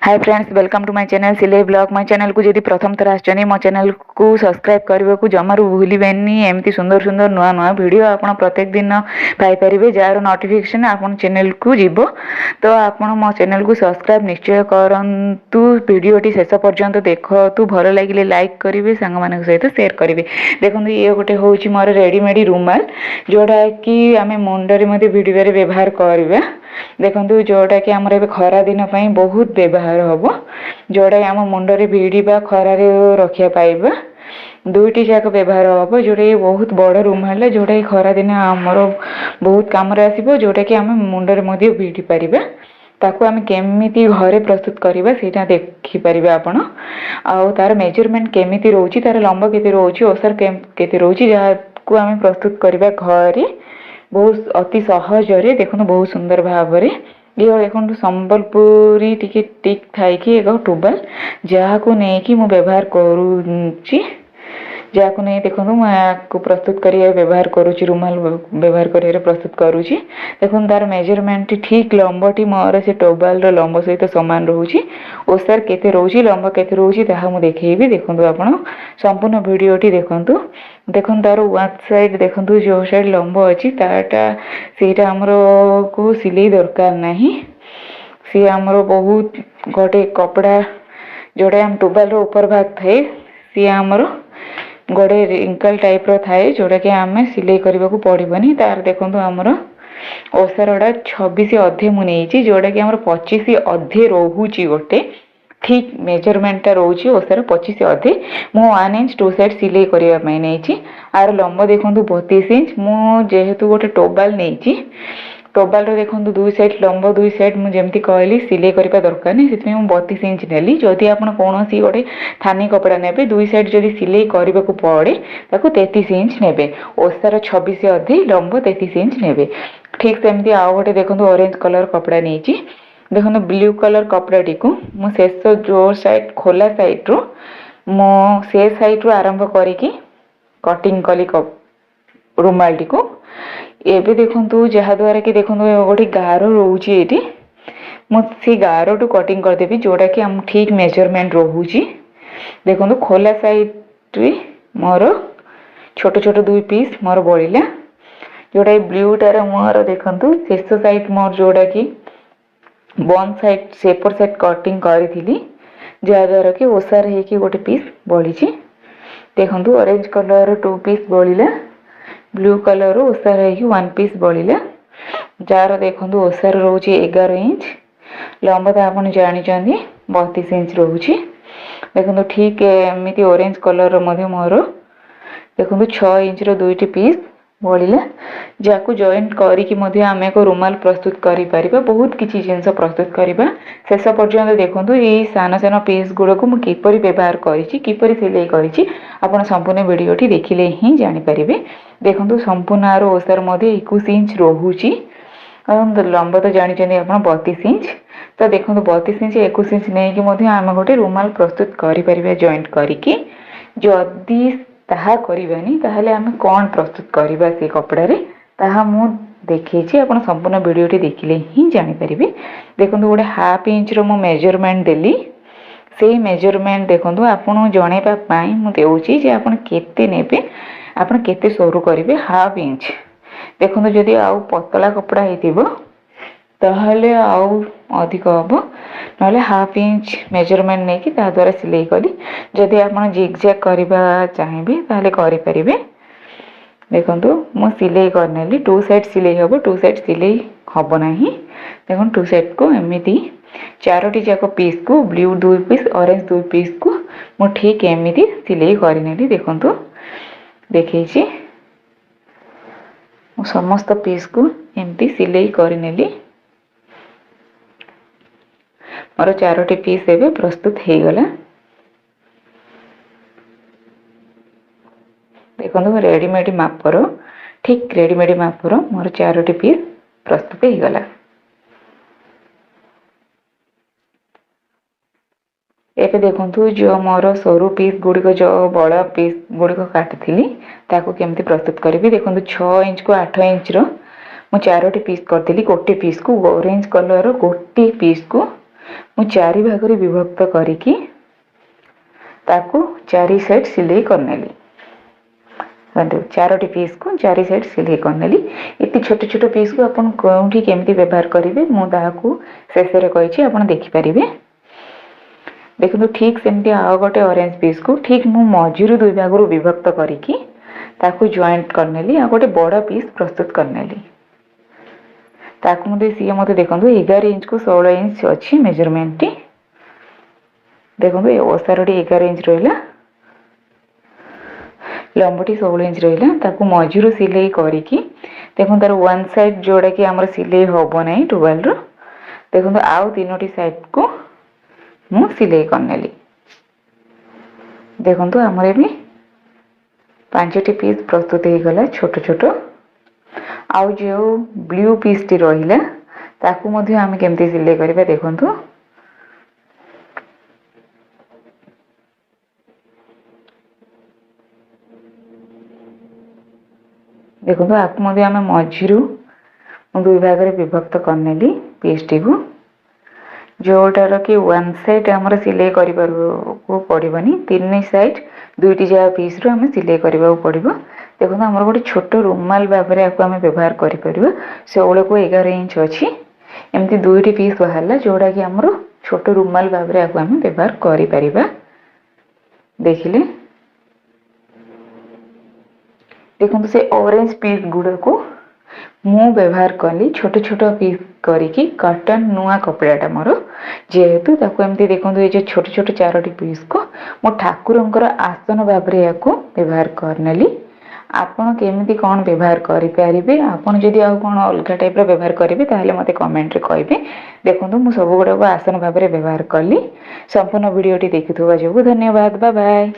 Hi friends, welcome to my channel सिलाई blog. मो channel को जब प्रथम थर आछनी मो चैनल को सब्सक्राइब करने को जमारू भूलें। एमती सुंदर सुंदर नुआ नुआ वीडियो आप प्रत्येक दिन पाइपर जार नोटिफिकेशन आप चैनल को जीव। तो आप मो चैनल को सब्सक्राइब निश्चय करूँ। वीडियोटी शेष पर्यंत देखु, भल लगे लाइक करेंगे, सांग मान सहित सेयार करेंगे। देखो ये गोटे हूँ मोर रेडीमेड रुमाल जोटा कि आम मुंडे भिड़े व्यवहार करवा। देखो जोटा कि आम खरा दिन बहुत व्यवहार हम, जोटा आम मुंडे भिड़ा खरार रक्षा पाइबा। दुईटी जाक व्यवहार हम, जोटा कि बहुत बड़ रुमाल जोटा कि खरा दिन आमर बहुत कम आसो, जोटा कि आम मुंडे भिड़ी पार। ताकू आम केमिति घरे प्रस्तुत करवा से देखिपारे आपण। आउ तार मेजरमेंट केमिति रोची, तार लंब केते रोची, ओसार केते रोची, जहाँ आम प्रस्तुत करवा घरे बहुत अति सहजरे। देखो बहुत सुंदर भाव ये देखो संबलपुरी टिके टिक थाई एक टुबाल जहाँ को लेकिन मु व्यवहार करुच्ची। जहाँ को नहीं देखो मुझे प्रस्तुत कर व्यवहार करुच्ची, रुमाल व्यवहार कर प्रस्तुत करुच्ची। देखो तार मेजरमेंट ठीक लंबटी मोर से टोबाल लंब सहित सामान रोची। ओसार केते रोची, लंब केते रोची ताहा मु देखैबी। देखो आपण संपूर्ण वीडियोटी देखंतु। देखो तार वन साइड देखो जो साइड लंब अच्छी ताटा सेटा हमर को सिलाई दरकार नहीं। सी आमर बहुत गोटे कपड़ा जोड़ा आम टोबाल ऊपर भाग थाए, सी आमर गोटे रिंकल टाइप रो थाए जोड़ा कि आम सिलाई करने को पड़ोनी। तार देखो आमर ओसारटा 26 अधे मुझे जोटा कि आम 25 अधे रोचे गोटे ठीक मेजरमेंट रोचे ओसार 25 अधे। मु 1 इंच 2 साइड सिलाई करने नहीं। आर लंब देखो 32 इंच। मुझेतु गोटे टोबाल नहीं, टोबाल देखो 2 साइड लंब 2 साइड मुझे कहली सिलाई करने दरकार नहीं, से 32 इंच नेली। जदि आप कौन गोटे थानी कपड़ा ने 2 साइड जदि सिलाई करने को पड़े ताको 33 इंच ने। ओसार 26 अधे, लंब 33 इंच ने। ठीक सेमती आउ गोटे देखो ऑरेंज कलर कपड़ा नहीं। देखो ब्लू कलर कपड़ाटी को मु शेष जो साइड खोला साइड रू मो से साइड रू आरंभ करी कटिंग कली रुमाल टी को। एबे देखो जहाद्वारा कि देखो गोटे गार रोचे ये मुझे गार टू कटिंग करदेवी जोटा कि आम ठीक मेजरमेंट रोची। देखो खोला साइड मोर छोट छोट 2 पीस मोर बढ़ला, जोटा ब्लूटार मोर देखो शेष साइड मोर जोटा कि one side shaper side cutting करी, जहाद्वारा कि ओसार होगी गोटे पीस बढ़ी। देखो ऑरेंज कलर 2 पीस बढ़ला, ब्लू कलर ओसार होगी 1 पीस बढ़ला। जार देखो ओसार रोचे 11 इंच, लंब तो आप जानते 32 इंच रोचे। देखो ठीक एमती ऑरेंज कलर मोर देखो 6 इंच रो 2टी पीस बढ़ला, जहाँ जॉइंट करी आम एक रुमाल प्रस्तुत करिपरिबा। बहुत किसी जिनस प्रस्तुत करवा शेष पर्यंत देखो ये सान सान पीस गुड़ को किपरि व्यवहार करी किपरि सिलाई करी आप संपूर्ण वीडियोटी देखिले ही जानीपारे। देखो संपूर्ण आर ओसार 21 इंच रोची, लंब तो जानते आप 32 इंच। तो देखो 32 इंच 21 इंच नहीं आम गोटे रुमाल प्रस्तुत करें जॉइंट करके। जदि ताहा करवानी ताहले आम कौन प्रस्तुत करवा से कपड़ा रे ताहा मु देखी आप संपूर्ण वीडियोटी देखिले ही जानीपारे। देखो गोटे हाफ इंच रो मो मेजरमेंट देली, से मेजरमेंट देखो आपन जनवाई मुझे जे आप केते नेबे, आप केते सरू करेंगे। हाफ इंच देखो जदि आउ पतला कपड़ा हो ताहले आउ अधिक हम, ना हाफ इंच मेजरमेंट नहीं कि द्वारा सिलाई कली। जदि आप जिगजैग करवा चाहिए ताहले करें। देखो मु सिलाई करनेली 2 साइड सिलाई हम, 2 साइड सिलाई हम ना। देखो 2 साइड को एमती 4टी जाक पीस को ब्लू 2 पीस ऑरेंज 2 पीस को मु ठीक एमती सिलाई करनेली। देखो देखी समस्त पीस को एमती सिलाई करनेली। मोर 4टी पीस एबे प्रस्तुत हो गला। देखो रेडीमेड मापर ठीक रेडीमेड मापर मोर 4टी पीस प्रस्तुत हो गला। एबे देखो जो मोर सरू पीस गुड़िक जो बड़ा पीस गुड़िक काटी ताको केमती प्रस्तुत करी। देखो 6 इंच को 8 इंच रो मु 4टी पीस करदेली। गोटे पीस को ऑरेंज कलर गोटे पीस को ମୁଁ 4 ଭାଗରେ ବିଭକ୍ତ କରିକି ताकू 4 साइड सिलाई करनेली। देखो 4टी पीस को 4 साइड सिलाई करनेली। इतनी छोटे छोटे पीस को अपन कोठी केमती व्यवहार करेंगे मु ताकू शेष रे कहिछि अपन देखि परिबे। देखो ठीक सेमती आ गोटे ऑरेंज पीस को ठीक मु मझिरु 2 भागरु विभक्त करिकी ताकू जॉइंट करनेली आ गोटे बड़ा पीस प्रस्तुत करनेली। ताकू मते सी मते देखंतु 11 इंच को 16 इंच अछि मेजरमेंट टी। देखो ये ओसारटी 11 इंच रहा, लंबटी 16 इंच रहा, ताकू मझिरु सिलाई करिकी देखो तार वन साइड जोड़ा कि आमर सिलाई हम ना टुवेल रो देखो आउ 3टी साइड को मु सिलाई करनेली। देखो आमर भी 5टी पीस प्रस्तुत हो गला छोट छोट। आउ जो ब्लू पीस टी रहिला ताकू मध्य आमे केमती सिलाई करबा देखंतु। देखो आपको मध्य आमे मझिरु 2 भाग रे विभक्त करनेली पीस टी को जोटार कि वन साइड आमर सिलाई करिबार को पड़िबनी 3 साइड 2टी जा पीस रो आमे सिलाई करबा पड़िबो। देखो आमर गोटे छोट रुमाल भाबरे आको आमे व्यवहार करि परिबो। से ओळे को 11 इंच अछि एमती 2टी पीस बाहरला जोडा कि आमर छोट रुमाल भाबरे आको आमे व्यवहार करि परिबा। देखिले देखो से ऑरेंज पीस गुड़ा को मु व्यवहार कली छोट छोट पीस करिकी कॉटन नुआ कपड़ाटा मोर जेहेतु ताको एमती देखो ये जो छोट छोट 4टी पीस को मो ठाकुरंकर आसन भाबरे याको व्यवहार करनेली। आपण केमिति कोन व्यवहार करि परिबे आपण जदि आ कोन अलगा टाइप रो व्यवहार करिवे ताहले मते कमेंट रे कहिबे। देखंतु मु सब गुडा को आसन भाबरे व्यवहार कली। संपूर्ण वीडियोटी देखिथुवा जोगु धन्यवाद। Bye bye.